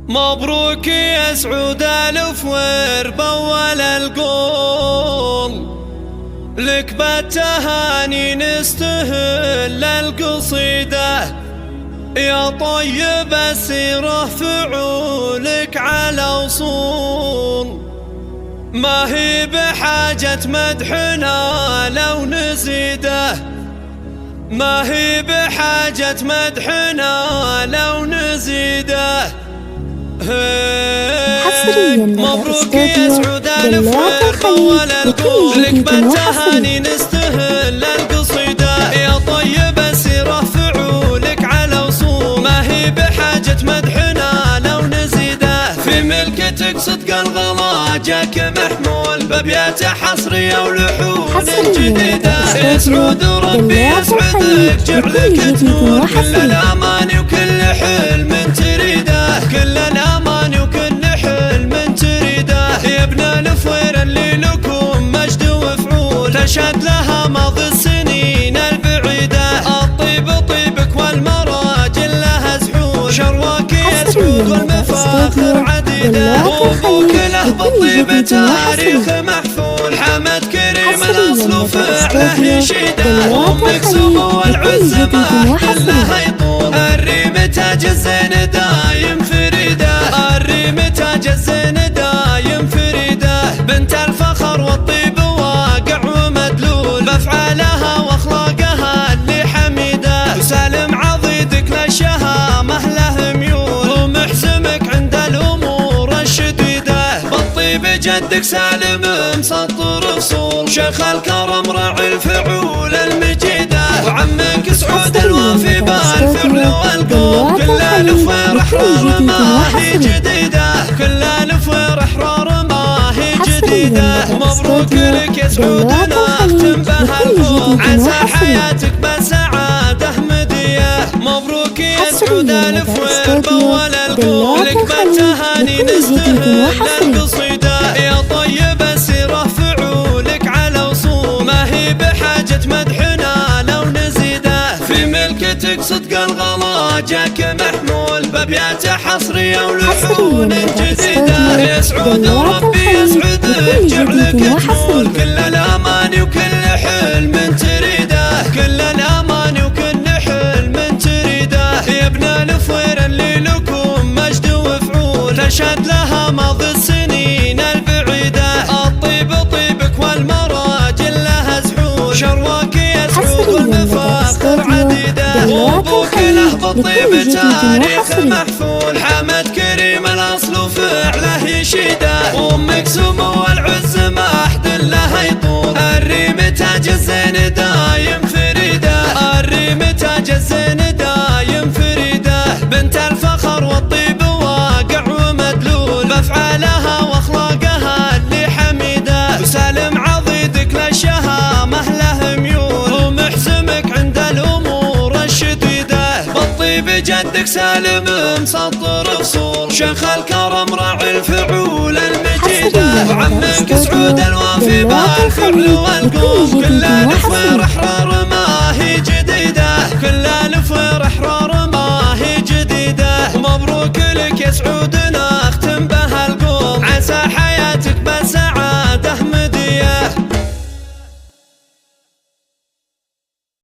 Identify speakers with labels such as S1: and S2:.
S1: مبروك يا سعود ألف ورب أول القول، لك بالتهاني نستهل القصيدة. يا طيب السيرة فعولك على وصول، ما هي بحاجة مدحنا لو نزيده، ما هي بحاجة مدحنا لو نزيده. مبروك يا سعود ألف ورب أول القول، لك بالتهاني نستهل القصيدة. يا طيب السيرة فعولك على وصول، ما هي بحاجة مدحنا لو نزيده. في ملكتك صدق الغلا جاك محمول بأبيات حصرية ولحون جديدة. يا سعود ربي يسعدك جعلك تنور كل الأماني وكل حلم تريده، كل الأماني وكل حلم تريده. يا ابن الفوير اللي لكم مجد وفعول، تشهد لها ماضي السنين البعيدة. الطيب طيبك والمراجل لها زحول، شرواك يا سعود والمفاخر عديدة. أبوك له بالطيب تاريخ محفول، حمد كريم الأصل وفعله يشيده. أمك سمو والعز ما لها يطول، الريم تاج الزين دايم فريده، الريم تاج الزين دايم فريده. بنت الفخر والطيب واقع ومدلول، بأفعالها واخلاقها اللي حميده. وسالم عضيدك للشهامة له ميول، ومحسمك عند الامور الشديده. بالطيب جدك سالم مسطر فصول، شيخ الكرم راعي الفعول المجيده. وعمك سعود الوافي بالفعل والقول، كل الفوير احرار ما هي جديده، كل الفوير احرار ما هي جديده. مبروك لك يا سعود نختم بها الفوز، عسى حياتك بالسعاده مديه. مبروك يا سعود الفوير بأول القول، لك بالتهاني نستهل القصيده. يا طيب السيرة فعولك على وصول، ما هي بحاجة مدحنا لو نزيده. في ملكتك صدق الغلا جاك محمول بأبيات حصرية ولحون جديدة. يا سعود ربي يسعدك جعلك تنول كل الأماني وكل حلم تريده، كل الأماني وكل حلم تريده. يا ابن الفوير اللي لكم مجد وفعول، تشهد لها ماضي السنين البعيدة. الطيب طيبك والمراجل لها زحول، شرواك يا سعود والمفاخر عديدة. أبوك له بالطيب تاريخ محفول، حمد كريم الأصل وفعله يشيده. أمك سمو والعز ما أحد لها يطول، الريم تاج الزين دايم فريده، الريم تاج الزين دايم فريده. بنت الفخر والطيب واقع ومدلول، بأفعالها واخلاقها اللي حميده. وسالم عضيدك للشهامة له ميول، ومحسمك عند الامور الشديده. بالطيب جدك سالم مسطر فصول، شيخ الكرم راعي الفعول المجيده. وعمك سعود الوافي بالفعل والقول، كل الفوير احرار